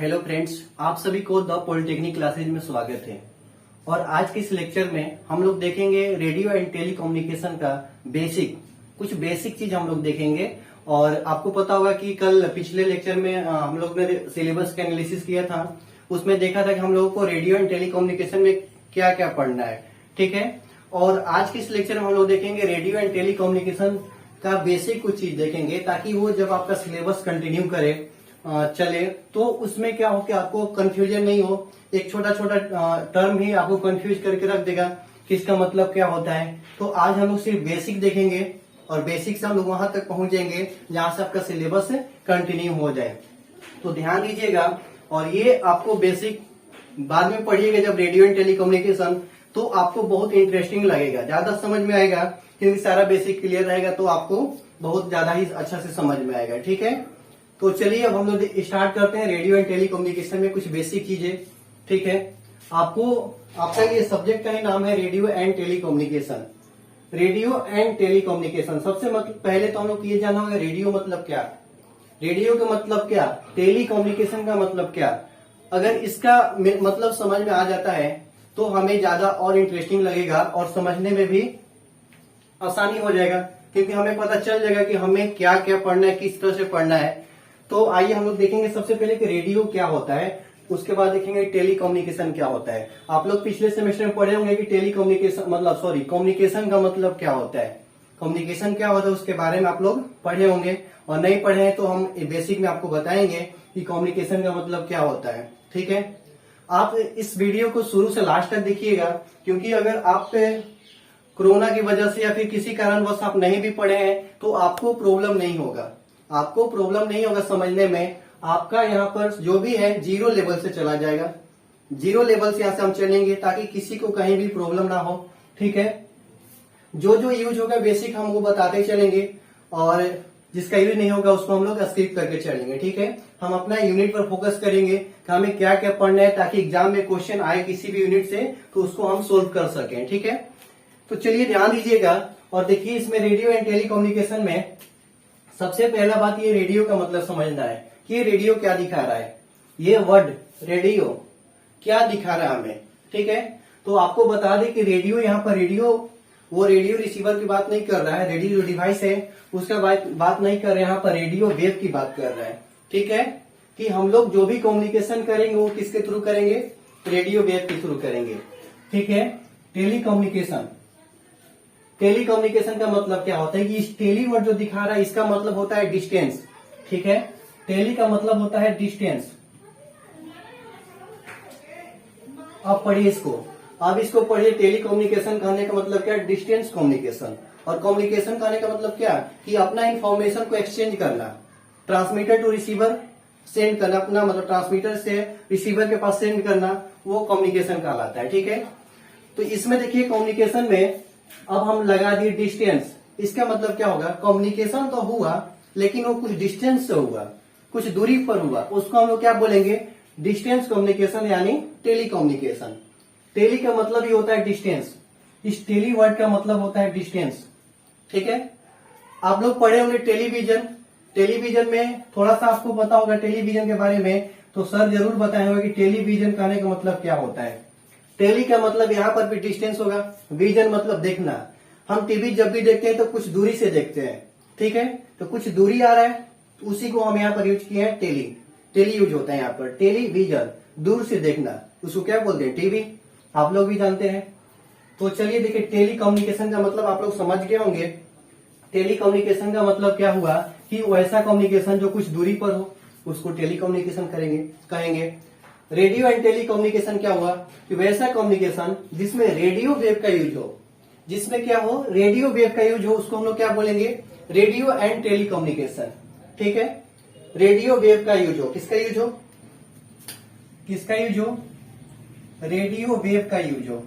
Hello friends, आप सभी को द पॉलिटेक्निक क्लासेज में स्वागत है। और आज के इस लेक्चर में हम लोग देखेंगे रेडियो एंड टेली कम्युनिकेशन का कुछ बेसिक चीज हम लोग देखेंगे। और आपको पता होगा कि कल पिछले लेक्चर में हम लोग ने सिलेबस का एनालिसिस किया था। उसमें देखा था कि हम लोगों को रेडियो एंड टेली कम्युनिकेशन में क्या क्या पढ़ना है, ठीक है। और आज के इस लेक्चर में हम लोग देखेंगे रेडियो एंड टेली कम्युनिकेशन का बेसिक कुछ चीज देखेंगे, ताकि वो जब आपका सिलेबस कंटिन्यू करे चले तो उसमें क्या हो कि आपको कंफ्यूजन नहीं हो। एक छोटा छोटा टर्म ही आपको कंफ्यूज करके रख देगा कि इसका मतलब क्या होता है। तो आज हम लोग सिर्फ बेसिक देखेंगे और बेसिक से हम लोग वहां तक पहुंचेंगे जहां से आपका सिलेबस कंटिन्यू हो जाए। तो ध्यान दीजिएगा, और ये आपको बेसिक बाद में पढ़िएगा जब रेडियो एंड टेली कम्युनिकेशन, तो आपको बहुत इंटरेस्टिंग लगेगा, ज्यादा समझ में आएगा, क्योंकि सारा बेसिक क्लियर रहेगा तो आपको बहुत ज्यादा ही अच्छा से समझ में आएगा, ठीक है। तो चलिए अब हम लोग स्टार्ट करते हैं रेडियो एंड टेली कम्युनिकेशन में कुछ बेसिक चीजें, ठीक है। आपका ये सब्जेक्ट का ही नाम है radio and telecommunication. Radio and telecommunication सबसे पहले तो हम लोग ये जानना होगा रेडियो मतलब क्या, रेडियो का मतलब क्या, टेली कम्युनिकेशन का मतलब क्या। अगर इसका मतलब समझ में आ जाता है तो हमें ज्यादा और इंटरेस्टिंग लगेगा और समझने में भी आसानी हो जाएगा, क्योंकि हमें पता चल जाएगा कि हमें क्या क्या पढ़ना है, किस तरह से पढ़ना है। तो आइए हम लोग देखेंगे सबसे पहले कि रेडियो क्या होता है, उसके बाद देखेंगे टेली कम्युनिकेशन क्या होता है। आप लोग पिछले सेमेस्टर में पढ़े होंगे कि टेली कम्युनिकेशन कम्युनिकेशन का मतलब क्या होता है, कम्युनिकेशन क्या होता है उसके बारे में आप लोग पढ़े होंगे। और नहीं पढ़े हैं तो हम बेसिक में आपको बताएंगे कि कम्युनिकेशन का मतलब क्या होता है, ठीक है। आप इस वीडियो को शुरू से लास्ट तक देखिएगा, क्योंकि अगर आप कोरोना की वजह से या फिर किसी कारणवश आप नहीं भी पढ़े हैं तो आपको प्रॉब्लम नहीं होगा, आपको प्रॉब्लम नहीं होगा समझने में। आपका यहाँ पर जो भी है जीरो लेवल से चला जाएगा, जीरो लेवल से यहाँ से हम चलेंगे ताकि किसी को कहीं भी प्रॉब्लम ना हो, ठीक है। जो जो यूज होगा बेसिक हम वो बताते चलेंगे, और जिसका यूज नहीं होगा उसको हम लोग स्किप करके चलेंगे, ठीक है। हम अपना यूनिट पर फोकस करेंगे कि हमें क्या क्या पढ़ना है, ताकि एग्जाम में क्वेश्चन आए किसी भी यूनिट से तो उसको हम सोल्व कर सकें, ठीक है। तो चलिए ध्यान दीजिएगा और देखिए इसमें रेडियो एंड टेली कम्युनिकेशन में सबसे पहला बात ये रेडियो का मतलब समझना है कि ये रेडियो क्या दिखा रहा है, ये वर्ड रेडियो क्या दिखा रहा है हमें, ठीक है। तो आपको बता दें कि रेडियो यहाँ पर वो रेडियो रिसीवर की बात नहीं कर रहा है, रेडियो जो डिवाइस है उसका बात नहीं कर रहे हैं, यहाँ पर रेडियो वेव की बात कर रहा है, ठीक है। कि हम लोग जो भी कम्युनिकेशन करेंगे वो किसके थ्रू करेंगे, रेडियो वेव के थ्रू करेंगे, ठीक है। टेली कम्युनिकेशन, टेली कम्युनिकेशन का मतलब क्या होता है कि इस टेली वर्ड जो दिखा रहा है इसका मतलब होता है डिस्टेंस, ठीक है। टेली का मतलब होता है डिस्टेंस। अब पढ़िए इसको, अब इसको पढ़िए। टेली कम्युनिकेशन कहने का मतलब क्या है, डिस्टेंस कम्युनिकेशन। और कम्युनिकेशन कहने का मतलब क्या, कि अपना इंफॉर्मेशन को एक्सचेंज करना, ट्रांसमीटर टू रिसीवर सेंड करना, अपना मतलब ट्रांसमीटर से रिसीवर के पास सेंड करना, वो कम्युनिकेशन कहलाता है, ठीक है। तो इसमें देखिए कम्युनिकेशन में अब हम लगा दिए डिस्टेंस। इसका मतलब क्या होगा, कम्युनिकेशन तो हुआ लेकिन वो कुछ डिस्टेंस से हुआ, कुछ दूरी पर हुआ, उसको हम लोग क्या बोलेंगे, डिस्टेंस कम्युनिकेशन यानी टेली कम्युनिकेशन। टेली का मतलब ही होता है डिस्टेंस, इस टेली वर्ड का मतलब होता है डिस्टेंस, ठीक है। आप लोग पढ़े होंगे टेलीविजन, टेलीविजन में थोड़ा सा आपको पता होगा टेलीविजन के बारे में, तो सर जरूर बताए होंगे कि टेलीविजन कहने का मतलब क्या होता है। टेली का मतलब यहाँ पर भी डिस्टेंस होगा, विजन मतलब देखना। हम टीवी जब भी देखते हैं तो कुछ दूरी से देखते हैं, ठीक है। तो कुछ दूरी आ रहा है तो उसी को हम यहाँ पर यूज किए हैं टेली, टेली यूज होता है यहाँ पर। टेलीविजन दूर से देखना, उसको क्या बोलते हैं, टीवी, आप लोग भी जानते हैं। तो चलिए देखिए टेली कम्युनिकेशन का मतलब आप लोग समझ गए होंगे। टेली कम्युनिकेशन का मतलब क्या हुआ कि वैसा कम्युनिकेशन जो कुछ दूरी पर हो उसको टेली कम्युनिकेशन कहेंगे। रेडियो एंड टेली कम्युनिकेशन क्या हुआ कि वैसा कम्युनिकेशन जिसमें रेडियो वेव का यूज हो, जिसमें क्या हो, रेडियो वेव का यूज हो, उसको हम लोग क्या बोलेंगे, रेडियो एंड टेली कम्युनिकेशन, ठीक है। रेडियो वेव का यूज हो, किसका यूज हो, किसका यूज हो, रेडियो वेव का यूज हो।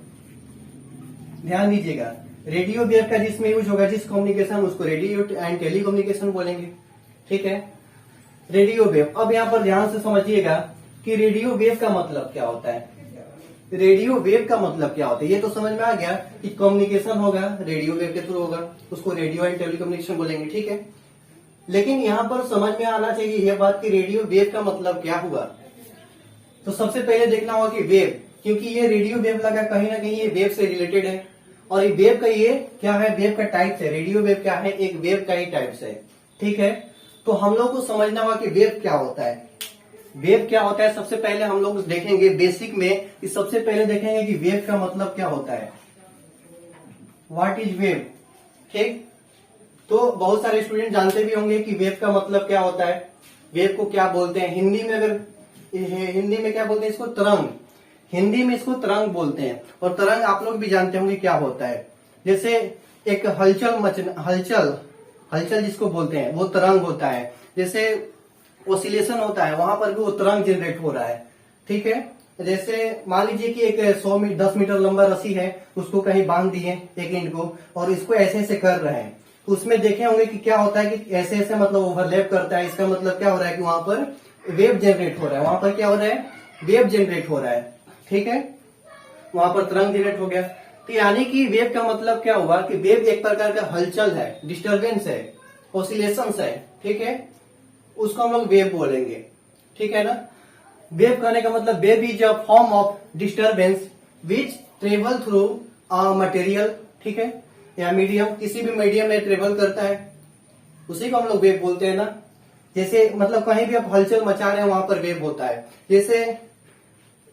ध्यान दीजिएगा, रेडियो वेव का जिसमें यूज होगा, जिस कम्युनिकेशन, उसको रेडियो एंड टेली कम्युनिकेशन बोलेंगे, ठीक है। रेडियो वेव, अब यहाँ पर ध्यान से समझिएगा कि रेडियो वेव का मतलब क्या होता है। रेडियो वेव का मतलब क्या होता है ये तो समझ में आ गया कि कम्युनिकेशन होगा रेडियो वेव के थ्रू होगा, उसको रेडियो एंड टेली कम्युनिकेशन बोलेंगे, ठीक है। लेकिन यहाँ पर समझ में आना चाहिए यह बात कि रेडियो वेव का मतलब क्या हुआ। तो सबसे पहले देखना होगा कि वेव, क्योंकि ये रेडियो वेव लगा, कहीं ना कहीं ये वेव से रिलेटेड है। और ये वेव का ये क्या है, वेव का टाइप है। रेडियो वेव क्या है, एक वेव का ही टाइप है। ठीक है, तो हम लोग को समझना होगा कि वेव क्या होता है। वेव क्या होता है, सबसे पहले हम लोग देखेंगे बेसिक में कि सबसे पहले देखेंगे कि वेव का मतलब क्या होता है, व्हाट इज वेव। ठीक, तो बहुत सारे स्टूडेंट जानते भी होंगे कि वेव का मतलब क्या होता है, वेव को क्या बोलते हैं। हिंदी में क्या बोलते हैं इसको, तरंग। हिंदी में इसको तरंग बोलते हैं। और तरंग आप लोग भी जानते होंगे क्या होता है। जैसे एक हलचल जिसको बोलते हैं वो तरंग होता है। जैसे ओसिलेशन होता है, वहां पर भी वो तरंग जनरेट हो रहा है। ठीक है, जैसे मान लीजिए कि एक 10 मीटर लंबा रस्सी है, उसको कहीं बांध दिए एक एंड को, और इसको ऐसे ऐसे कर रहे हैं। तो उसमें देखे होंगे कि क्या होता है कि ऐसे ऐसे मतलब ओवरलैप करता है। इसका मतलब क्या हो रहा है कि वहां पर वेव जनरेट हो रहा है। वहां पर क्या हो रहा है, वेव जनरेट हो रहा है। ठीक है, वहां पर तरंग जनरेट हो गया। तो यानी कि वेव का मतलब क्या हुआ कि वेव एक प्रकार का हलचल है, डिस्टरबेंस है, ऑसिलेशन है। ठीक है, उसको हम लोग वेव बोलेंगे। ठीक है ना। वेव कहने का मतलब wave is a form of disturbance which travel through a material. ठीक है, या मीडियम, किसी भी मीडियम में ट्रेवल करता है, उसी को हम लोग वेव बोलते हैं ना। जैसे मतलब कहीं भी आप हलचल मचा रहे हैं वहां पर वेव होता है। जैसे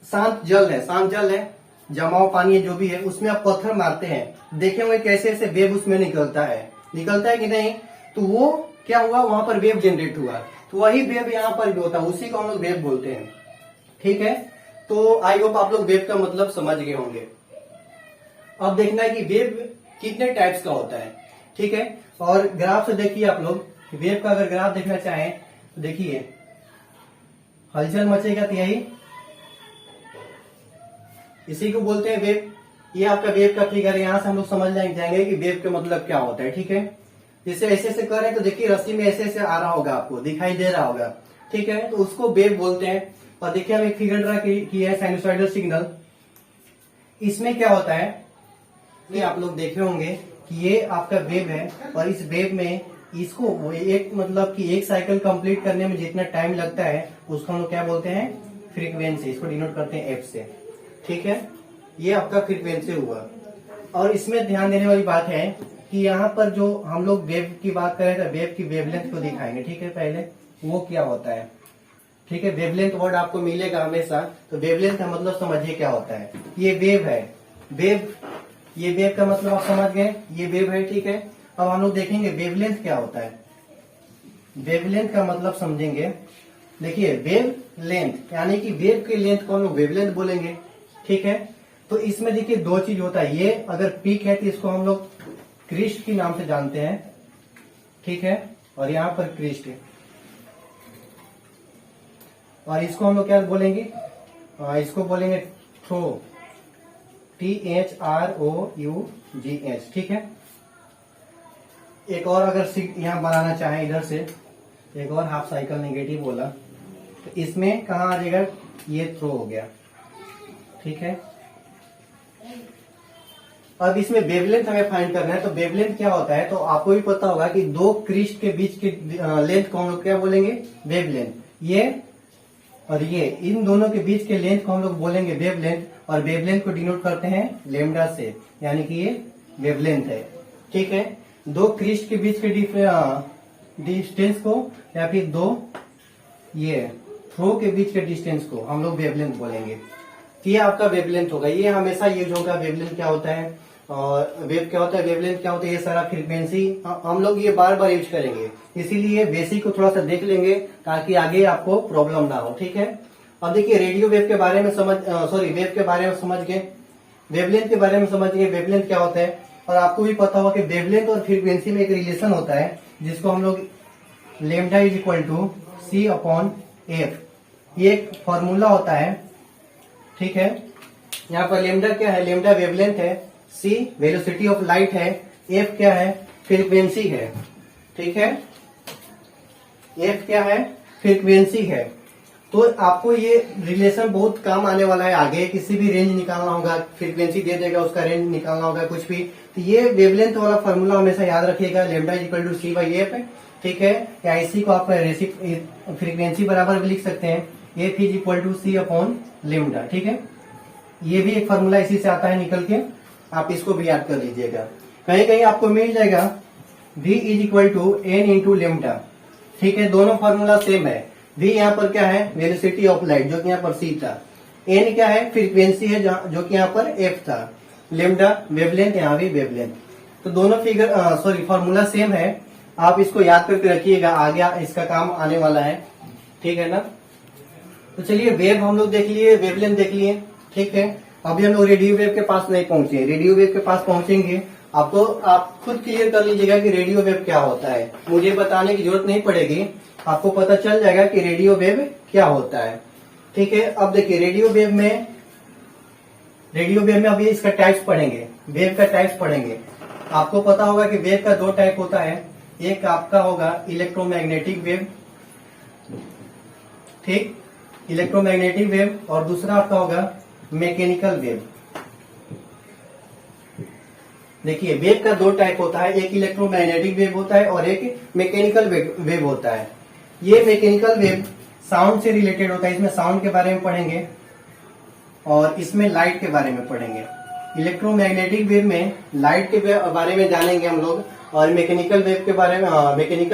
शांत जल है, जमाव पानी है जो भी है, उसमें आप पत्थर मारते हैं, देखे होंगे कैसे ऐसे वेव उसमें निकलता है कि नहीं। तो वो क्या हुआ, वहां पर वेव जनरेट हुआ। तो वही वेव यहाँ पर भी होता है, उसी को हम लोग वेव बोलते हैं। ठीक है, तो आई होप आप लोग वेव का मतलब समझ गए होंगे। अब देखना है कि वेव कितने टाइप्स का होता है। ठीक है, और ग्राफ से देखिए आप लोग, वेव का अगर ग्राफ देखना चाहें तो देखिए, हलचल मचेगा तो यही, इसी को बोलते हैं वेव। ये आपका वेव का फिगर है, यहां से हम लोग समझ जाएंगे कि वेव का मतलब क्या होता है। ठीक है, जैसे ऐसे ऐसे कर रहे हैं तो देखिए रस्सी में ऐसे ऐसे आ रहा होगा, आपको दिखाई दे रहा होगा। ठीक है, तो उसको वेव बोलते हैं। और देखिए हम एक फिगर ड्रा की है, साइनसॉइडल सिग्नल। इसमें क्या होता है, ये आप लोग देखे होंगे कि ये आपका वेव है, और इस वेव में इसको एक मतलब कि एक साइकिल कंप्लीट करने में जितना टाइम लगता है उसको हम लोग क्या बोलते हैं, फ्रीक्वेंसी। इसको डिनोट करते हैं एफ से। ठीक है, ये आपका फ्रीक्वेंसी हुआ। और इसमें ध्यान देने वाली बात है कि यहाँ पर जो हम लोग वेव की बात करें तो वेव की वेवलेंथ को दिखाएंगे। ठीक है, पहले वो क्या होता है। ठीक है, वेवलेंथ वर्ड आपको मिलेगा हमेशा, तो वेवलेंथ का मतलब समझिए क्या होता है। ये वेव है, ये वेव का मतलब आप समझ गए, ये वेव है। ठीक है, अब हम लोग देखेंगे वेवलेंथ क्या होता है। वेवलेंथ का मतलब समझेंगे। देखिए वेव लेंथ यानी कि वेव के लेंथ को हम लोग वेवलेंथ बोलेंगे। ठीक है, तो इसमें देखिए दो चीज होता है। ये अगर पीक है तो इसको हम लोग क्रिस्ट के नाम से जानते हैं। ठीक है, और यहाँ पर क्रिस्ट है, और इसको हम लोग क्या बोलेंगे, इसको बोलेंगे थ्रो, THROUGH। ठीक है, एक और अगर यहाँ बनाना चाहे इधर से, एक और हाफ साइकिल नेगेटिव बोला तो इसमें कहाँ आ जाएगा, ये थ्रो हो गया। ठीक है, अब इसमें वेवलेंथ हमें फाइंड करना है। तो वेवलेंथ क्या होता है, तो आपको भी पता होगा कि दो क्रिस्ट के बीच के लेंथ को हम लोग क्या बोलेंगे, वेवलेंथ। ये और ये, इन दोनों के बीच के लेंथ को हम लोग बोलेंगे वेवलेंथ। और वेवलेंथ को डिनोट करते हैं लेमडा से, यानी कि ये वेवलेंथ है। ठीक है, दो क्रिस्ट के बीच के डिस्टेंस को, या फिर दो ये थ्रो के बीच के डिस्टेंस को हम लोग वेवलेंथ बोलेंगे। तो ये आपका वेवलेंथ होगा, ये हमेशा यूज होगा। वेवलेंथ क्या होता है और वेव क्या होता है, वेवलेंथ क्या होता है, ये सारा फ्रीक्वेंसी हम लोग ये बार बार यूज करेंगे। इसीलिए बेसिक को थोड़ा सा देख लेंगे ताकि आगे आपको प्रॉब्लम ना हो। ठीक है, अब देखिए रेडियो वेव के बारे में वेव के बारे में समझ गए, वेवलेंथ के बारे में समझ गए, वेवलेंथ क्या होता है। और आपको भी पता होगा कि वेवलेंथ और फ्रीक्वेंसी में एक रिलेशन होता है जिसको हम लोग lambda is equal to C/F, ये एक फॉर्मूला होता है। ठीक है, यहाँ पर लेमडा क्या है, लेमडा वेवलेंथ है, C वेलोसिटी ऑफ लाइट है, F क्या है, फ्रीक्वेंसी है। ठीक है, F क्या है, फ्रीक्वेंसी है। तो आपको ये रिलेशन बहुत काम आने वाला है आगे, किसी भी रेंज निकालना होगा, फ्रीक्वेंसी दे देगा उसका रेंज निकालना होगा कुछ भी, तो ये वेवलेंथ वाला फॉर्मूला हमेशा याद रखिएगा, lambda is equal to C/F। ठीक है, या इसी को आप फ्रीक्वेंसी बराबर भी लिख सकते हैं, F is equal to C upon lambda. ठीक है, ये भी एक फॉर्मूला इसी से आता है निकल के, आप इसको भी याद कर लीजिएगा। कहीं कहीं आपको मिल जाएगा v is equal to N into lambda. ठीक है, दोनों फॉर्मूला सेम है। v यहाँ पर क्या है, वेलोसिटी ऑफ लाइट, जो कि यहाँ पर c था। n क्या है, फ्रीक्वेंसी है, जो कि यहाँ पर f था। लेमडा वेवलेंथ, यहाँ भी वेवलेंथ। तो दोनों फॉर्मूला सेम है। आप इसको याद करके रखिएगा, आगे इसका काम आने वाला है। ठीक है ना। तो चलिए, वेव हम लोग देख लिए, वेवलेंथ देख लिए। ठीक है, अभी हम लोग रेडियो वेव के पास नहीं पहुंचे। रेडियो वेव के पास पहुंचेंगे, आपको आप खुद क्लियर कर लीजिएगा कि रेडियो वेव क्या होता है। मुझे बताने की जरूरत नहीं पड़ेगी, आपको पता चल जाएगा कि रेडियो वेव क्या होता है। ठीक है, अब देखिए रेडियो वेव में अभी इसका टाइप्स पढ़ेंगे, वेव का टाइप्स पढ़ेंगे। आपको पता होगा कि वेव का दो टाइप होता है, एक आपका होगा इलेक्ट्रोमैग्नेटिक वेव, ठीक, इलेक्ट्रोमैग्नेटिक वेव, और दूसरा आपका होगा मैकेनिकल वेव। देखिए, वेव का दो टाइप होता है, एक इलेक्ट्रोमैग्नेटिक वेव होता है और एक मैकेनिकल वेव होता है। ये मैकेनिकल वेव साउंड से रिलेटेड होता है, इसमें साउंड के बारे में पढ़ेंगे और इसमें लाइट के बारे में पढ़ेंगे। इलेक्ट्रोमैग्नेटिक वेव में लाइट के बारे में जानेंगे हम लोग, और मैकेनिकल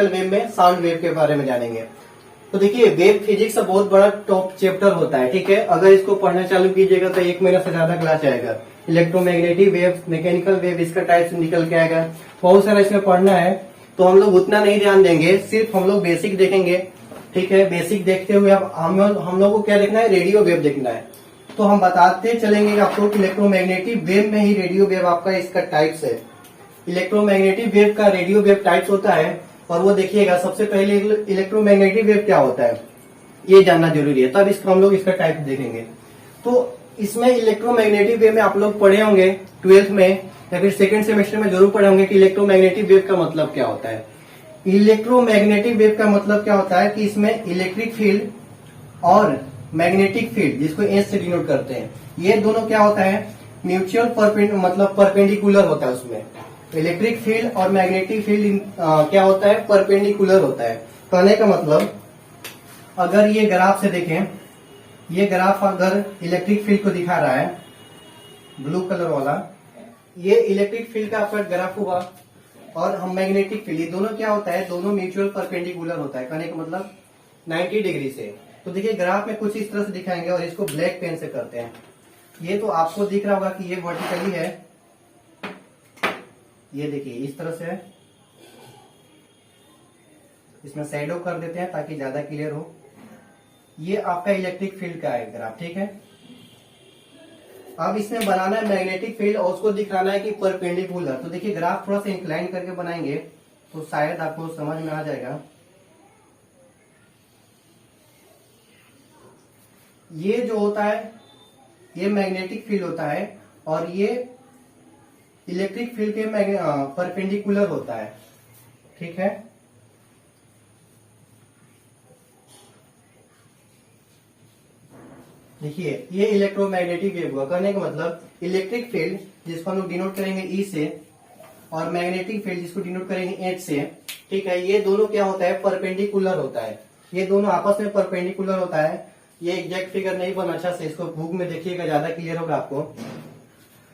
वेव में साउंड वेव के बारे में जानेंगे। तो देखिए, वेव फिजिक्स का बहुत बड़ा टॉप चैप्टर होता है। ठीक है, अगर इसको पढ़ना चालू कीजिएगा तो 1 महीना से ज्यादा क्लास आएगा। इलेक्ट्रोमैग्नेटिक वेव, मैकेनिकल वेव, इसका टाइप निकल के आएगा, बहुत सारा इसमें पढ़ना है। तो हम लोग उतना नहीं ध्यान देंगे, सिर्फ हम लोग बेसिक देखेंगे। ठीक है, बेसिक देखते हुए अब हम लोग को क्या देखना है, रेडियो वेव देखना है। तो हम बताते चलेंगे आपको कि इलेक्ट्रोमैग्नेटिक वेव में ही रेडियो वेव आपका इसका टाइप्स है। इलेक्ट्रोमैग्नेटिक वेव का रेडियो वेव टाइप्स होता है, और वो देखिएगा। सबसे पहले इलेक्ट्रोमैग्नेटिक वेव क्या होता है ये जानना जरूरी है, तब हम लोग इसका टाइप देखेंगे। तो इसमें इलेक्ट्रोमैग्नेटिक वेव में आप लोग पढ़े होंगे 12th में या फिर सेकंड सेमेस्टर में जरूर पढ़े होंगे कि इलेक्ट्रोमैग्नेटिक वेव का मतलब क्या होता है। इलेक्ट्रोमैग्नेटिक वेव का मतलब क्या होता है कि इसमें इलेक्ट्रिक फील्ड और मैग्नेटिक फील्ड, जिसको एस से डिनोट करते हैं, ये दोनों क्या होता है, म्यूचुअल परपेंडिकुलर होता है। उसमें इलेक्ट्रिक फील्ड और मैग्नेटिक फील्ड क्या होता है, परपेंडिकुलर होता है। कहने का मतलब, अगर ये ग्राफ से देखें, ये ग्राफ अगर इलेक्ट्रिक फील्ड को दिखा रहा है, ब्लू कलर वाला, ये इलेक्ट्रिक फील्ड का आपका ग्राफ हुआ, और हम मैग्नेटिक फील्ड, ये दोनों क्या होता है, दोनों म्यूचुअल परपेंडिकुलर होता है। कहने का मतलब 90 डिग्री से। तो देखिए, ग्राफ में कुछ इस तरह से दिखाएंगे, और इसको ब्लैक पेन से करते हैं। ये तो आपको दिख रहा होगा कि ये वर्टिकली है, ये देखिए इस तरह से है। इसमें शैडो कर देते हैं ताकि ज्यादा क्लियर हो। ये आपका इलेक्ट्रिक फील्ड का है ग्राफ। ठीक है, अब इसमें बनाना है मैग्नेटिक फील्ड, और उसको दिखाना है कि परपेंडिकुलर। तो देखिए, ग्राफ थोड़ा सा इंक्लाइन करके बनाएंगे तो शायद आपको समझ में आ जाएगा। ये जो होता है, ये मैग्नेटिक फील्ड होता है, और ये इलेक्ट्रिक फील्ड के परपेंडिकुलर होता है। ठीक है, देखिए ये इलेक्ट्रोमैग्नेटिक वेव हुआ। कहने का मतलब इलेक्ट्रिक फील्ड, जिसको हम लोग डिनोट करेंगे ई से, और मैग्नेटिक फील्ड जिसको डिनोट करेंगे एच से। ठीक है, ये दोनों क्या होता है, परपेंडिकुलर होता है। ये दोनों आपस में परपेंडिकुलर होता है। ये एग्जैक्ट फिगर नहीं बना अच्छा से, इसको बुक में देखिएगा, ज्यादा क्लियर होगा आपको।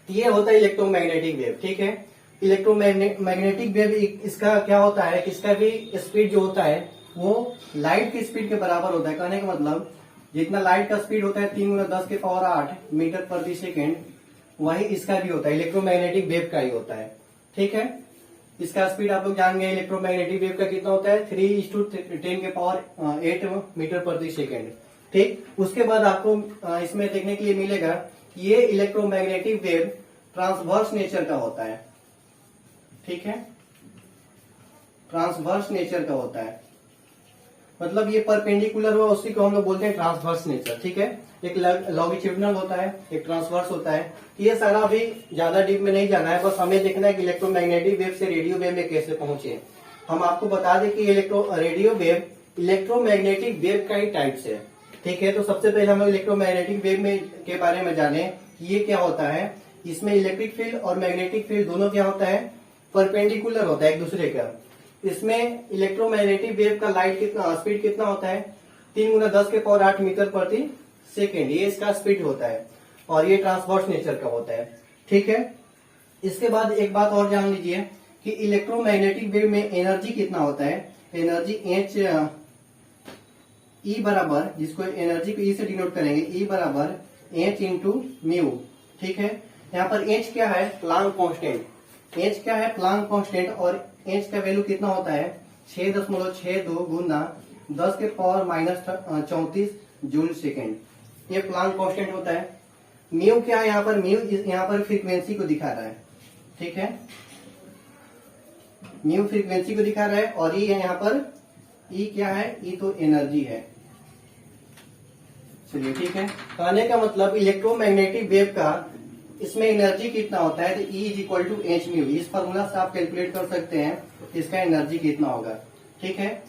ये होता है इलेक्ट्रोमैग्नेटिक वेव। ठीक है, इलेक्ट्रोमैग्नेटिक वेव इसका क्या होता है कि इसका भी स्पीड जो होता है वो लाइट की स्पीड के बराबर होता है। कहने का मतलब, जितना लाइट का स्पीड होता है 3 × 10⁸ मीटर प्रति सेकेंड, वही इसका भी होता है, इलेक्ट्रोमैग्नेटिक वेव का ही होता है। ठीक है, इसका स्पीड आप लोग जान गए, इलेक्ट्रोमैग्नेटिक वेव का कितना होता है, 3:10⁸ मीटर प्रति सेकेंड। ठीक, उसके बाद आपको इसमें देखने के लिए मिलेगा कि ये इलेक्ट्रोमैग्नेटिक वेव ट्रांसवर्स नेचर का होता है। ठीक है, ट्रांसवर्स नेचर का होता है, मतलब ये परपेंडिकुलर हुआ, उसी को हम लोग बोलते हैं ट्रांसवर्स नेचर। ठीक है, एक लॉन्गिट्यूडिनल होता है, एक ट्रांसवर्स होता है। ये सारा अभी ज्यादा डीप में नहीं जाना है, बस हमें देखना है कि इलेक्ट्रोमैग्नेटिक वेव से रेडियो वेव में कैसे पहुंचे। हम आपको बता दें कि रेडियो वेव इलेक्ट्रोमैग्नेटिक वेव का ही टाइप्स है। ठीक है, तो सबसे पहले हम लोग इलेक्ट्रोमैग्नेटिक वेव में के बारे में जाने कि ये क्या होता है। इसमें इलेक्ट्रिक फील्ड और मैग्नेटिक फील्ड दोनों क्या होता है, परपेंडिकुलर होता है एक दूसरे का। इसमें इलेक्ट्रोमैग्नेटिक वेव का लाइट कितना स्पीड कितना होता है, 3×10⁸ मीटर प्रति सेकेंड, ये इसका स्पीड होता है और ये ट्रांसवर्स नेचर का होता है। ठीक है, इसके बाद एक बात और जान लीजिए कि इलेक्ट्रोमैग्नेटिक वेव में एनर्जी कितना होता है। एनर्जी एच ई बराबर, जिसको एनर्जी को ई से डिनोट करेंगे, ई बराबर एच इंटू म्यू। ठीक है, यहाँ पर एच क्या है, प्लांक कांस्टेंट। एच क्या है, प्लांक कांस्टेंट, और एच का वैल्यू कितना होता है 6.62 गुना 10⁻⁻34 जूल सेकेंड, ये प्लांक कांस्टेंट होता है। म्यू क्या है, यहाँ पर म्यू यहाँ पर फ्रीक्वेंसी को दिखा रहा है। ठीक है, म्यू फ्रीक्वेंसी को दिखा रहा है, और ये यहाँ पर ई क्या है, ई तो एनर्जी है। चलिए ठीक है, कहने का मतलब इलेक्ट्रोमैग्नेटिक वेव का इसमें एनर्जी कितना होता है, तो E is equal to H mu. इस फॉर्मूला से आप कैलकुलेट कर सकते हैं इसका एनर्जी कितना होगा। ठीक है,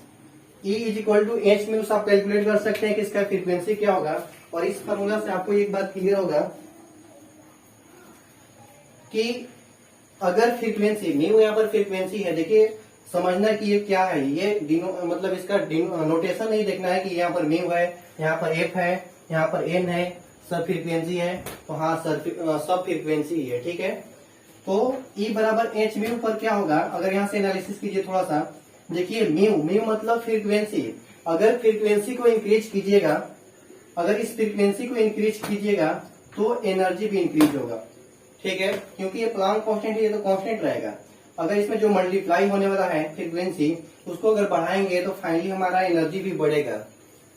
E is equal to H mu से आप कैलकुलेट कर सकते हैं कि इसका फ्रीक्वेंसी क्या होगा। और इस फॉर्मूला से आपको एक बात क्लियर होगा कि अगर फ्रीक्वेंसी म्यू यहाँ पर फ्रीक्वेंसी है, देखिए समझना कि ये क्या है, ये मतलब इसका नोटेशन नहीं देखना है कि यहाँ पर म्यू है, यहाँ पर एफ है, यहाँ पर एन है, सब फ्रीक्वेंसी है, तो हाँ सब फ्रीक्वेंसी है। ठीक है, तो E बराबर एच म्यू पर क्या होगा, अगर यहाँ से एनालिसिस कीजिए थोड़ा सा, देखिए म्यू मतलब फ्रीक्वेंसी। अगर फ्रीक्वेंसी को इंक्रीज कीजिएगा, अगर इस फ्रीक्वेंसी को इंक्रीज कीजिएगा तो एनर्जी भी इंक्रीज होगा। ठीक है, क्योंकि ये प्लांक कांस्टेंट है, ये तो कांस्टेंट रहेगा। अगर इसमें जो मल्टीप्लाई होने वाला है फ्रीक्वेंसी, उसको अगर बढ़ाएंगे तो फाइनली हमारा एनर्जी भी बढ़ेगा।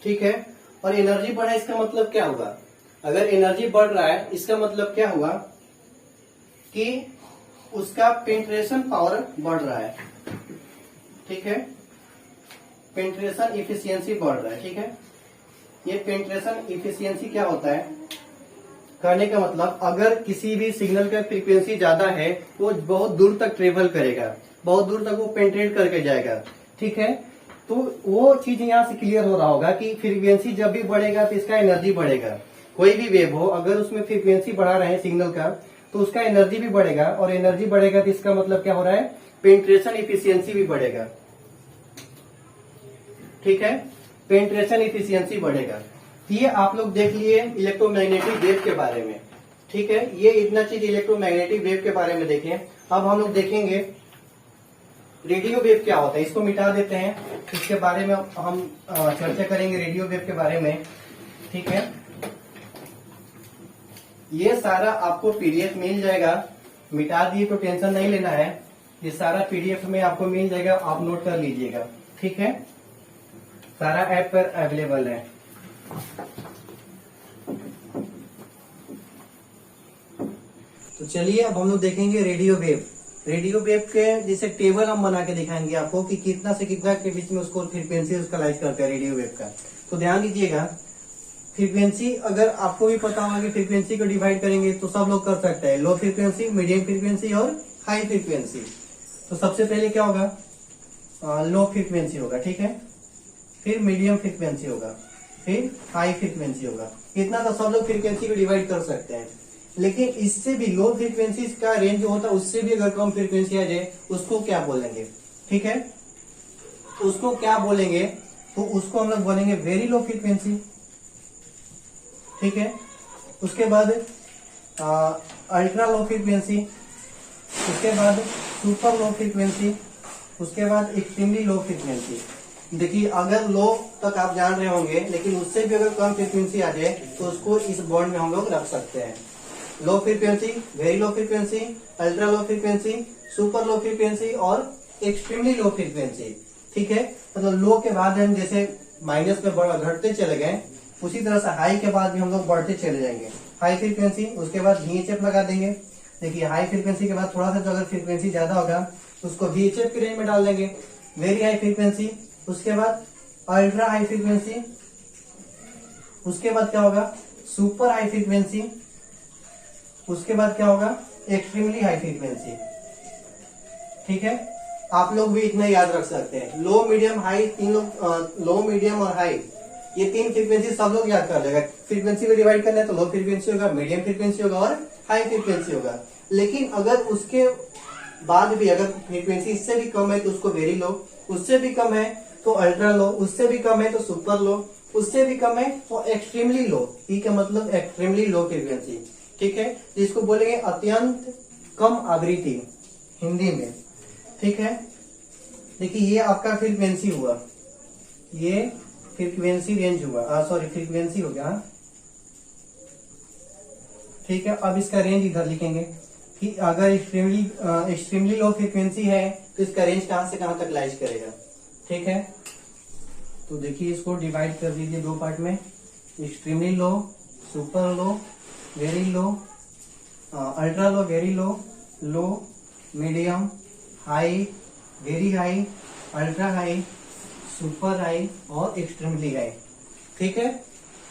ठीक है, और एनर्जी बढ़ा इसका मतलब क्या होगा, अगर एनर्जी बढ़ रहा है इसका मतलब क्या हुआ कि उसका पेंट्रेशन पावर बढ़ रहा है। ठीक है, पेंट्रेशन इफिशियंसी बढ़ रहा है। ठीक है, ये पेंट्रेशन इफिशियंसी क्या होता है, कहने का मतलब अगर किसी भी सिग्नल का फ्रीक्वेंसी ज्यादा है वो बहुत दूर तक ट्रेवल करेगा, बहुत दूर तक वो पेंट्रेट करके जाएगा। ठीक है, तो वो चीज यहाँ से क्लियर हो रहा होगा कि फ्रीक्वेंसी जब भी बढ़ेगा तो इसका एनर्जी बढ़ेगा। कोई भी वेव हो, अगर उसमें फ्रीक्वेंसी बढ़ा रहे हैं सिग्नल का, तो उसका एनर्जी भी बढ़ेगा, और एनर्जी बढ़ेगा तो इसका मतलब क्या हो रहा है, पेंट्रेशन इफिशियंसी भी बढ़ेगा। ठीक है, पेंट्रेशन इफिशियंसी बढ़ेगा। ये आप लोग देख लिए इलेक्ट्रोमैग्नेटिक वेव के बारे में। ठीक है, ये इतना चीज इलेक्ट्रोमैग्नेटिक वेव के बारे में देखें। अब हम लोग देखेंगे रेडियो वेव क्या होता है, इसको मिटा देते हैं, इसके बारे में हम चर्चा करेंगे रेडियो वेव के बारे में। ठीक है, ये सारा आपको पीडीएफ मिल जाएगा, मिटा दिए तो टेंशन नहीं लेना है, ये सारा पीडीएफ में आपको मिल जाएगा, आप नोट कर लीजिएगा। ठीक है, सारा ऐप पर अवेलेबल है। तो चलिए अब हम लोग देखेंगे रेडियो वेव। रेडियो वेव के जैसे टेबल हम बना के दिखाएंगे आपको कि कितना से कितना के बीच में उसको फ्रीक्वेंसी उसका लाइज करता है रेडियो वेव का। तो ध्यान दीजिएगा, फ्रीक्वेंसी अगर आपको भी पता होगा कि फ्रीक्वेंसी को डिवाइड करेंगे तो सब लोग कर सकते हैं, लो फ्रीक्वेंसी, मीडियम फ्रीक्वेंसी और हाई फ्रीक्वेंसी। तो सबसे पहले क्या होगा, लो फ्रीक्वेंसी होगा। ठीक है, फिर मीडियम फ्रीक्वेंसी होगा, फिर हाई फ्रीक्वेंसी होगा। इतना तो सब लोग फ्रीक्वेंसी को डिवाइड कर सकते हैं, लेकिन इससे भी लो फ्रीक्वेंसी का रेंज जो होता है उससे भी अगर कम फ्रीक्वेंसी आ जाए उसको क्या बोलेंगे। ठीक है, उसको क्या बोलेंगे, तो उसको हम लोग बोलेंगे वेरी लो फ्रीक्वेंसी। ठीक है, उसके बाद अल्ट्रा लो फ्रीक्वेंसी, उसके बाद सुपर लो फ्रीक्वेंसी, उसके बाद एक्सट्रीमली लो फ्रीक्वेंसी। देखिए अगर लो तक आप जान रहे होंगे, लेकिन उससे भी अगर कम फ्रीक्वेंसी आ जाए तो उसको इस बॉन्ड में हम लोग रख सकते हैं। Low frequency, very low frequency, ultra low frequency, super low frequency और एक्सट्रीमली लो फ्रीक्वेंसी। ठीक है, मतलब लो के बाद हम जैसे माइनस में घटते चले गए, उसी तरह से हाई के बाद भी हम लोग बढ़ते चले जाएंगे। हाई फ्रीक्वेंसी, उसके बाद VHF लगा देंगे। देखिए हाई फ्रीक्वेंसी के बाद थोड़ा सा जो अगर फ्रीक्वेंसी ज्यादा होगा तो उसको VHF की रेंज में डाल देंगे। वेरी हाई फ्रीक्वेंसी, उसके बाद अल्ट्रा हाई फ्रीक्वेंसी, उसके बाद क्या होगा, सुपर हाई फ्रीक्वेंसी, उसके बाद क्या होगा, एक्सट्रीमली हाई फ्रीक्वेंसी। ठीक है, आप लोग भी इतना याद रख सकते हैं। लो, मीडियम, हाई, तीनों लो, मीडियम और हाई, ये तीन फ्रीक्वेंसी सब लोग याद कर लेगा। फ्रीक्वेंसी को डिवाइड करना है तो लो फ्रीक्वेंसी होगा, मीडियम फ्रीक्वेंसी होगा और हाई फ्रीक्वेंसी होगा। लेकिन अगर उसके बाद भी अगर फ्रीक्वेंसी इससे भी कम है तो उसको वेरी लो, उससे भी कम है तो अल्ट्रा लो, उससे भी कम है तो सुपर लो, उससे भी कम है तो एक्सट्रीमली लो, ई का मतलब एक्सट्रीमली लो फ्रीक्वेंसी, ठीक है, जिसको बोलेंगे अत्यंत कम आवृत्ति हिंदी में, ठीक है। देखिए ये आपका फ्रीक्वेंसी हुआ, ये फ्रीक्वेंसी रेंज हुआ, सॉरी फ्रीक्वेंसी हो गया, ठीक है। अब इसका रेंज इधर लिखेंगे कि अगर एक्सट्रीमली लो फ्रीक्वेंसी है तो इसका रेंज कहां से कहां तक लाइज करेगा, ठीक है। तो देखिए इसको डिवाइड कर दीजिए दो पार्ट में, extremely low, super low, very low, ultra low, very low, low, medium, high, very high, ultra high, super high और एक्सट्रीमली हाई, ठीक है।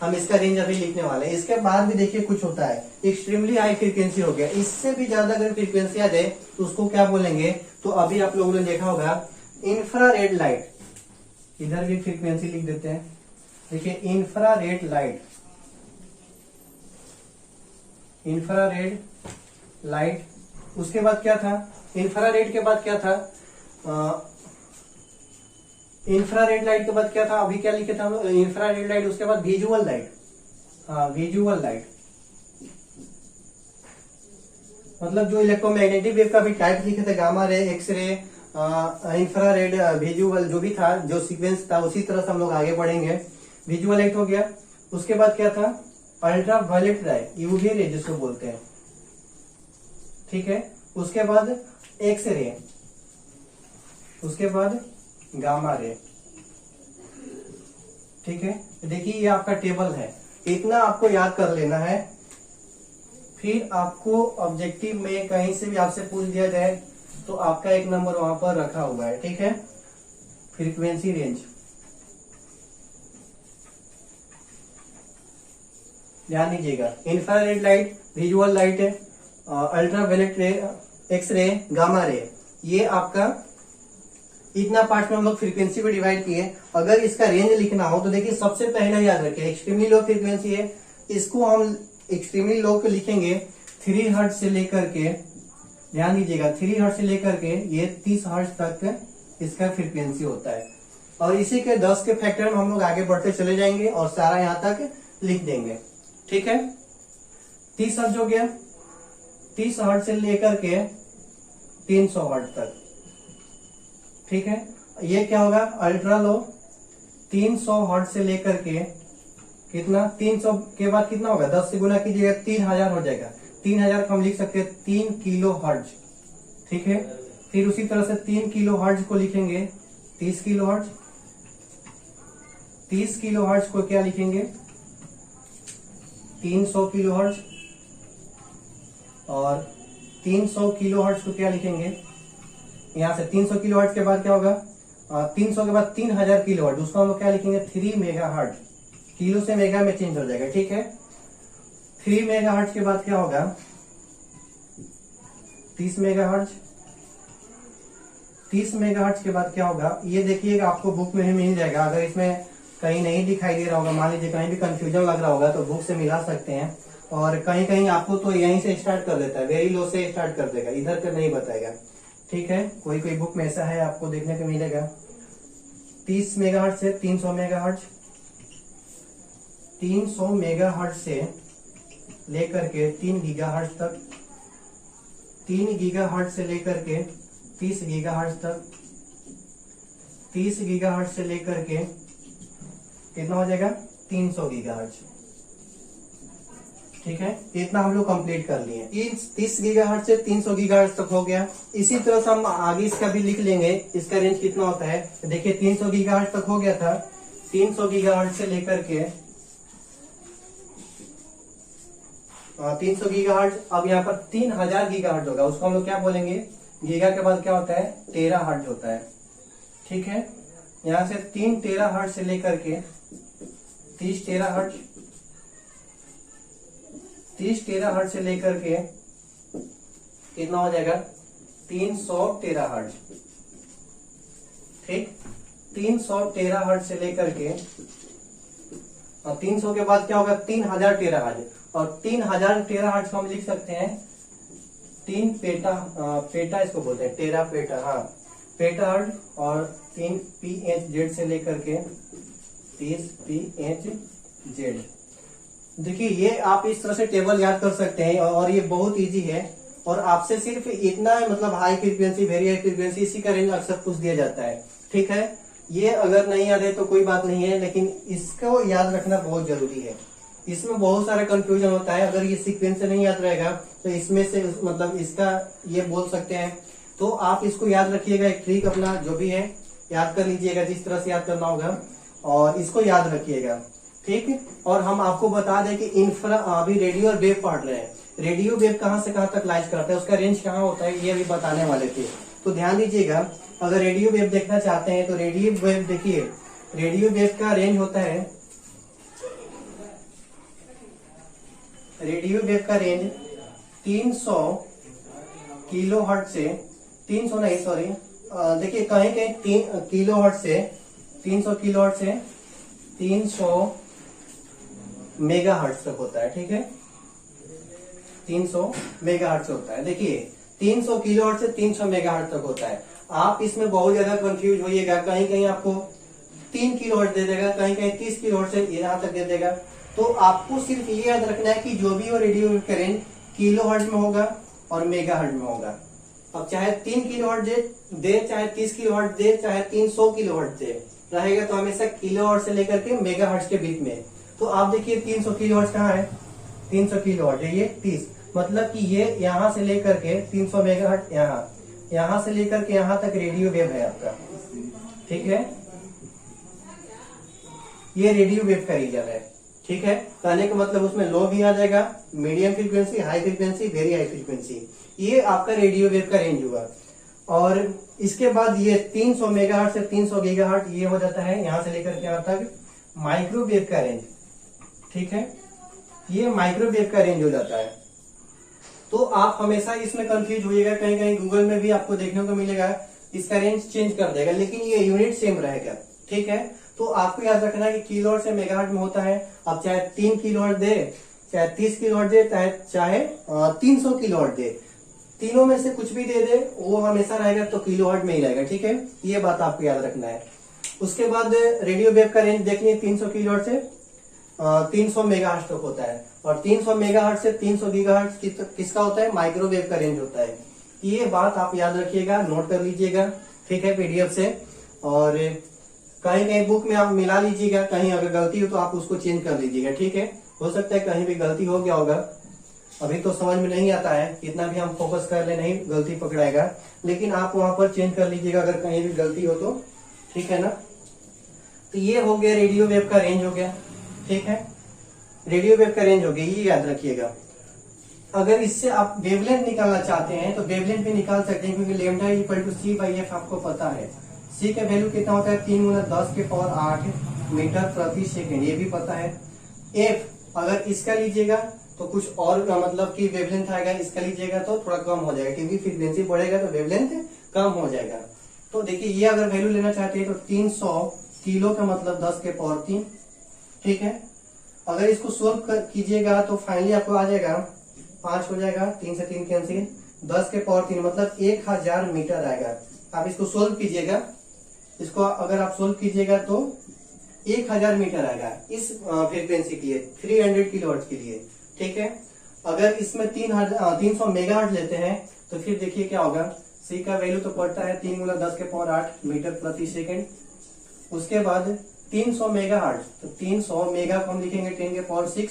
हम इसका रेंज अभी लिखने वाले हैं। इसके बाद भी देखिए कुछ होता है, एक्सट्रीमली हाई फ्रीक्वेंसी हो गया, इससे भी ज्यादा अगर फ्रीक्वेंसी आ जाए तो उसको क्या बोलेंगे, तो अभी आप लोगों ने देखा होगा इंफ्रारेड लाइट, इधर भी फ्रीक्वेंसी लिख देते हैं। देखिए इंफ्रारेड लाइट, इंफ्रारेड लाइट, उसके बाद क्या था, इंफ्रारेड के बाद क्या था, इंफ्रारेड लाइट के बाद क्या था, अभी क्या लिखे थे हम लोग, इंफ्रारेड लाइट, उसके बाद विजुअल लाइट, हाँ विजुअल लाइट, मतलब जो इलेक्ट्रोमैग्नेटिक वेव का भी टाइप लिखे थे, गामा रे, एक्स रे, इंफ्रारेड, विजुअल, जो भी था, जो सीक्वेंस था उसी तरह से हम लोग आगे बढ़ेंगे। विजुअल लाइट हो गया, उसके बाद क्या था, अल्ट्रा वायलेट रे, यूवी रे जिसको बोलते हैं, ठीक है। उसके बाद एक्स रे, उसके बाद गामा रे, ठीक है। देखिए ये आपका टेबल है, इतना आपको याद कर लेना है, फिर आपको ऑब्जेक्टिव में कहीं से भी आपसे पूछ दिया जाए तो आपका एक नंबर वहां पर रखा हुआ है, ठीक है। फ्रीक्वेंसी रेंज, ध्यान दीजिएगा, infrared light, visual light, ultraviolet ray, X ray, gamma ray, ये आपका इतना पार्ट में हम लोग फ्रीक्वेंसी को डिवाइड किए। अगर इसका रेंज लिखना हो तो देखिए सबसे पहले याद रखिए एक्सट्रीमली लो फ्रीक्वेंसी है, इसको हम एक्सट्रीमली लो को लिखेंगे 3 हर्ट्ज से लेकर के, ध्यान दीजिएगा 3 हर्ट्ज से लेकर के ये 30 हर्ट्ज तक इसका फ्रीक्वेंसी होता है, और इसी के 10 के फैक्टर में हम लोग आगे बढ़ते चले जाएंगे और सारा यहाँ तक लिख देंगे, ठीक है। 30 हर्ट्ज हो गया, 30 हर्ट्ज से लेकर के 300 हर्ट्ज तक, ठीक है। ये क्या होगा, अल्ट्रा लो, 300 हर्ट्ज से लेकर के कितना, 300 के बाद कितना होगा, 10 से गुना कीजिएगा 3000 हो जाएगा, 3000 को हम लिख सकते हैं 3 किलो हर्ट्ज, ठीक है। फिर उसी तरह से 3 किलो हर्ट्ज को लिखेंगे 30 किलो हर्ट्ज, 30 किलो हर्ट्ज को क्या लिखेंगे 300 किलो हर्ट्ज, और 300 किलो हर्ट्ज को क्या लिखेंगे, यहां से 300 किलो हर्ट्ज के बाद क्या होगा, 300 के बाद 3000 किलो हर्ट्ज, उसको हम लोग क्या लिखेंगे 3 मेगा हर्ट्ज, किलो से मेगा में चेंज हो जाएगा, ठीक है। 3 मेगा हर्ट्ज के बाद क्या होगा 30 मेगा हर्ट्ज, 30 मेगा हर्ट्ज के बाद क्या होगा, ये देखिएगा आपको बुक में ही मिल जाएगा, अगर इसमें कहीं नहीं दिखाई दे रहा होगा, मान लीजिए कहीं भी कंफ्यूजन लग रहा होगा तो बुक से मिला सकते हैं, और कहीं कहीं आपको तो यहीं से स्टार्ट कर देता है, वेरी लो से स्टार्ट कर देगा, इधर का नहीं बताएगा, ठीक है। कोई कोई बुक में ऐसा है आपको देखने को मिलेगा। 30 मेगाहर्ट्ज से 300 मेगाहर्ट्ज, 300 मेगाहर्ट्ज से लेकर के 3 गीगाहर्ट्ज तक, 3 गीगाहर्ट्ज से लेकर के 30 गीगाहर्ट्ज तक, 30 गीगाहर्ट्ज से लेकर के कितना हो जाएगा 300 गीगाहर्ट्ज, ठीक है। इतना हम लोग कंप्लीट कर लिए, 30 गीगाहर्ट्ज से 300 गीगाहर्ट्ज तक हो गया। इसी तरह से हम आगे इसका भी लिख लेंगे, इसका रेंज कितना होता है, देखिए 300 गीगाहर्ट्ज तक हो गया था, 300 गीगाहर्ट्ज से लेकर के 300 गीगाहर्ट्ज, अब यहाँ पर 3000 गीगाहर्ट्ज होगा, उसको हम लोग क्या बोलेंगे, गीगा के बाद क्या होता है टेरा हर्ट्ज होता है, ठीक है। यहाँ से 3 टेरा हर्ट्ज से लेकर के 30 टेरा हर्ट्ज, 30 टेरा हर्ट्ज से लेकर के कितना हो जाएगा 300 टेरा हर्ट्ज, ठीक। 300 टेरा हर्ट्ज से लेकर के, और 300 के बाद क्या होगा 3000 टेरा हर्ट्ज, और 3000 टेरा हर्ट्ज को हम लिख सकते हैं 3 पेटा, पेटा इसको बोलते हैं टेरा पेटा, हाँ पेटा हर्ट्ज, और 3 PHZ से लेकर के 30 PHz। देखिए ये आप इस तरह से टेबल याद कर सकते हैं और ये बहुत इजी है। और आपसे सिर्फ इतना मतलब high frequency, very high frequency, इसी का रेंज अक्सर पूछ दिया जाता है। ठीक है, ये अगर नहीं याद है तो कोई बात नहीं है, लेकिन इसको याद रखना बहुत जरूरी है। इसमें बहुत सारा कंफ्यूजन होता है। अगर ये सीक्वेंस से नहीं याद रहेगा तो इसमें से मतलब इसका ये बोल सकते हैं। तो आप इसको याद रखिएगा, एक ट्रिक अपना जो भी है याद कर लीजिएगा, जिस तरह से याद करना होगा, और इसको याद रखिएगा। ठीक है, और हम आपको बता दें कि इंफ्रा अभी रेडियो और वेव पढ़ रहे हैं। रेडियो वेव कहां से कहां तक लाइज करता है, उसका रेंज कहां होता है, ये अभी बताने वाले थे। तो ध्यान दीजिएगा, अगर रेडियो वेव देखना चाहते हैं तो रेडियो वेव देखिए, रेडियो वेव का रेंज होता है, रेडियो वेव का रेंज 300 किलोहर्ट्ज से 300 नहीं सॉरी देखिए कहीं कहीं किलोहर्ट्ज से 300 किलोहर्ट्ज से 300 मेगाहर्ट्ज तक होता है। ठीक है, 300 मेगाहर्ट्ज होता है। देखिए 300 किलोहर्ट्ज से 300 मेगाहर्ट्ज तक होता है। आप इसमें बहुत ज्यादा कंफ्यूज होइएगा, कहीं कहीं आपको 3 किलोहर्ट्ज दे देगा, कहीं कहीं 30 किलोहर्ट्ज से यहाँ तक दे देगा। तो आपको सिर्फ ये याद रखना है कि जो भी हो रेडियो वेव का रेंज किलोहर्ट्ज में होगा और मेगाहर्ट्ज में होगा। अब चाहे 3 किलोहर्ट्ज दे, चाहे 30 किलोहर्ट्ज दे, चाहे 300 किलोहर्ट्ज दे, रहेगा तो हमेशा किलोहर्ट्ज से लेकर के मेगाहर्ट्ज के बीच में। तो आप देखिए 300 किलोहर्ट्ज कहाँ है, 300 किलोहर्ट्ज है ये 30, मतलब कि ये यहाँ से लेकर के 300 मेगाहर्ट्ज यहाँ से लेकर के यहाँ तक रेडियो वेव है आपका। ठीक है, ये रेडियो वेव का रीजन है। ठीक है, कहने का मतलब उसमें लो भी आ जाएगा, medium frequency, high frequency, very high frequency, ये आपका रेडियो वेव का रेंज हुआ। और इसके बाद ये 300 मेगाहर्ट्ज से 300 गीगाहर्ट्ज ये हो जाता है यहाँ से लेकर के यहाँ तक माइक्रोवेव का रेंज। ठीक है, ये माइक्रोवेव का रेंज हो जाता है। तो आप हमेशा इसमें कंफ्यूज होइएगा, कहीं कहीं गूगल में भी आपको देखने को मिलेगा इसका रेंज चेंज कर देगा, लेकिन ये यूनिट सेम रहेगा। ठीक है, तो आपको याद रखना है कि किलोहर्ट्ज से मेगाहर्ट्ज में होता है। अब चाहे 3 किलोहर्ट्ज दे, चाहे 30 किलोहर्ट्ज दे, चाहे 300 किलोहर्ट्ज दे, तीनों में से कुछ भी दे दे वो हमेशा रहेगा तो किलोहर्ट्ज में ही रहेगा। ठीक है, ये बात आपको याद रखना है। उसके बाद रेडियो वेव का रेंज देखिए 300 किलोहर्ट्ज से 300 मेगाहर्ट्ज तक होता है, और 300 मेगाहर्ट्ज से 300 गीगाहर्ट्ज किसका होता है, माइक्रोवेव का रेंज होता है। ये बात आप याद रखिएगा, नोट कर लीजिएगा। ठीक है, पीडीएफ से, और कहीं कहीं बुक में आप मिला लीजिएगा, कहीं अगर गलती हो तो आप उसको चेंज कर लीजिएगा। ठीक है, हो सकता है कहीं भी गलती हो गया होगा, अभी तो समझ में नहीं आता है, कितना भी हम फोकस कर ले नहीं गलती पकड़ाएगा, लेकिन आप वहां पर चेंज कर लीजिएगा अगर कहीं भी गलती हो तो। ठीक है ना, तो ये हो गया रेडियो वेव का रेंज हो गया। ठीक है, रेडियो वेव का रेंज हो गया, ये याद रखिएगा। अगर इससे आप वेवलेंथ निकालना चाहते हैं तो वेवलेंथ भी निकाल सकते हैं, क्योंकि लैम्डा इक्वल टू C/F आपको पता है। C का वैल्यू कितना होता है, 3 × 10⁸ मीटर प्रति सेकेंड, ये भी पता है। F अगर इसका लीजिएगा तो कुछ और मतलब कि वेवलेंथ आएगा, इसका लीजिएगा तो थोड़ा कम हो जाएगा, क्योंकि फ्रीक्वेंसी बढ़ेगा तो वेवलेंथ कम हो जाएगा। तो देखिए ये अगर वैल्यू लेना चाहते हैं तो 300 किलो का मतलब 10⁻3। ठीक है, अगर इसको सोल्व कीजिएगा तो फाइनली आपको आ जाएगा 5 हो जाएगा, 3 से 3 कैंसिल, 10⁻3 मतलब 1000 मीटर आएगा। आप इसको सोल्व कीजिएगा, इसको अगर आप सोल्व कीजिएगा तो 1000 मीटर आएगा इस फ्रीक्वेंसी के लिए, 300 किलोहर्ट्ज के लिए। ठीक है, अगर इसमें 300 मेगाहर्ट्ज लेते हैं तो फिर देखिए क्या होगा, C का वैल्यू तो पड़ता है 3 × 10⁸ मीटर प्रति सेकेंड। उसके बाद 300 मेगाहर्ट्ज, तो 300 मेगा को हम लिखेंगे 10⁶।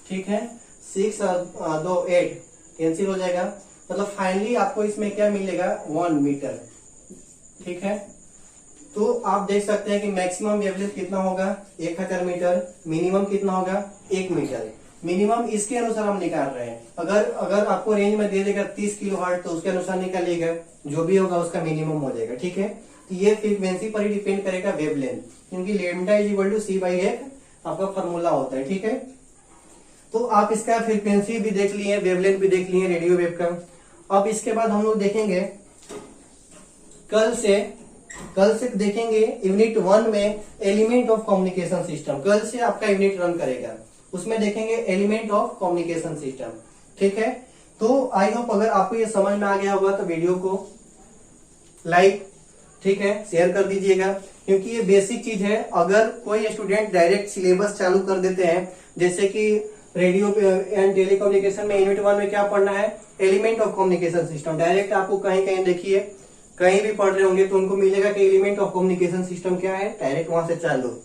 ठीक है, 6 और 2 8 कैंसिल हो जाएगा, मतलब फाइनली आपको इसमें क्या मिलेगा, 1 मीटर। ठीक है, तो आप देख सकते हैं कि मैक्सिमम वेवलेंथ कितना होगा, 1000 मीटर, मिनिमम कितना होगा, 1 मीटर। मिनिमम इसके अनुसार हम निकाल रहे हैं। अगर आपको रेंज में दे देगा 30 किलोहर्ट्ज तो उसके अनुसार निकालिएगा, जो भी होगा उसका मिनिमम हो जाएगा। ठीक है, तो ये फ्रीक्वेंसी पर ही डिपेंड करेगा वेवलेंथ, क्योंकि लैम्डा इक्वल टू C/F आपका फॉर्मूला होता है। ठीक है, तो आप इसका फ्रीक्वेंसी भी देख लिए, वेवलेंथ भी देख लिए रेडियो वेव का। अब इसके बाद हम लोग देखेंगे कल से देखेंगे यूनिट 1 में एलिमेंट ऑफ कम्युनिकेशन सिस्टम। कल से आपका यूनिट रन करेगा, उसमें देखेंगे एलिमेंट ऑफ कम्युनिकेशन सिस्टम। ठीक है, तो आई होप अगर आपको ये समझ में आ गया होगा तो वीडियो को लाइक ठीक है, शेयर कर दीजिएगा, क्योंकि ये बेसिक चीज है। अगर कोई स्टूडेंट डायरेक्ट सिलेबस चालू कर देते हैं, जैसे कि रेडियो एंड टेलीकम्युनिकेशन में यूनिट 1 में क्या पढ़ना है, element of communication system. Direct आपको कहीं कहीं देखिए, कहीं भी पढ़ रहे होंगे तो उनको मिलेगा कि एलिमेंट ऑफ कम्युनिकेशन सिस्टम क्या है, डायरेक्ट वहां से चालू।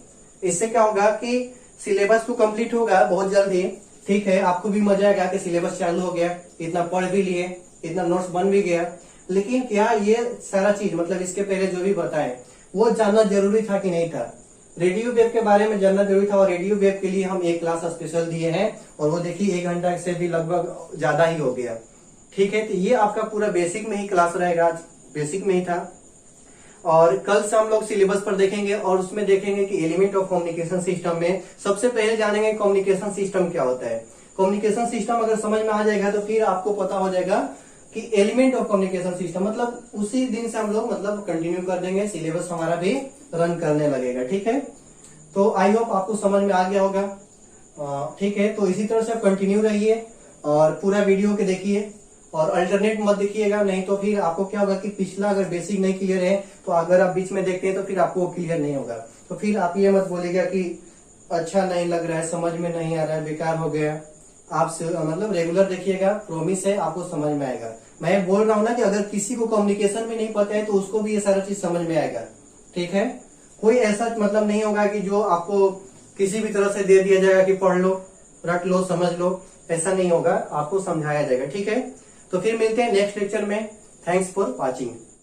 इससे क्या होगा कि सिलेबस तो कंप्लीट होगा बहुत जल्दी, ठीक है, आपको भी मजा आएगा कि सिलेबस चालू हो गया, इतना पढ़ भी लिए, इतना नोट्स बन भी गया। लेकिन क्या ये सारा चीज मतलब इसके पहले जो भी बताए वो जानना जरूरी था कि नहीं था? रेडियो वेव के बारे में जानना जरूरी था, और रेडियो वेव के लिए हम एक क्लास स्पेशल दिए हैं, और वो देखिए 1 घंटा से भी लगभग ज्यादा ही हो गया। ठीक है, तो ये आपका पूरा बेसिक में ही क्लास रहेगा, आज बेसिक में ही था। और कल से हम लोग सिलेबस पर देखेंगे, और उसमें देखेंगे कि एलिमेंट ऑफ कम्युनिकेशन सिस्टम में सबसे पहले जानेंगे कम्युनिकेशन सिस्टम क्या होता है। कम्युनिकेशन सिस्टम अगर समझ में आ जाएगा तो फिर आपको पता हो जाएगा कि एलिमेंट ऑफ कम्युनिकेशन सिस्टम, मतलब उसी दिन से हम लोग मतलब कंटिन्यू कर देंगे, सिलेबस हमारा भी रन करने लगेगा। ठीक है, तो आई होप आपको समझ में आ गया होगा। ठीक है, तो इसी तरह से कंटिन्यू रहिए और पूरा वीडियो के देखिए, और अल्टरनेट मत देखिएगा, नहीं तो फिर आपको क्या होगा कि पिछला अगर बेसिक नहीं क्लियर है तो अगर आप बीच में देखते हैं तो फिर आपको वो क्लियर नहीं होगा। तो फिर आप ये मत बोलिएगा कि अच्छा नहीं लग रहा है, समझ में नहीं आ रहा है, बेकार हो गया। आप मतलब रेगुलर देखिएगा, प्रॉमिस है आपको समझ में आएगा। मैं बोल रहा हूँ ना कि अगर किसी को कम्युनिकेशन में नहीं पता है तो उसको भी ये सारा चीज समझ में आएगा। ठीक है, कोई ऐसा मतलब नहीं होगा कि जो आपको किसी भी तरह से दे दिया जाएगा कि पढ़ लो, रट लो, समझ लो, ऐसा नहीं होगा, आपको समझाया जाएगा। ठीक है, तो फिर मिलते हैं नेक्स्ट लेक्चर में। Thanks for watching.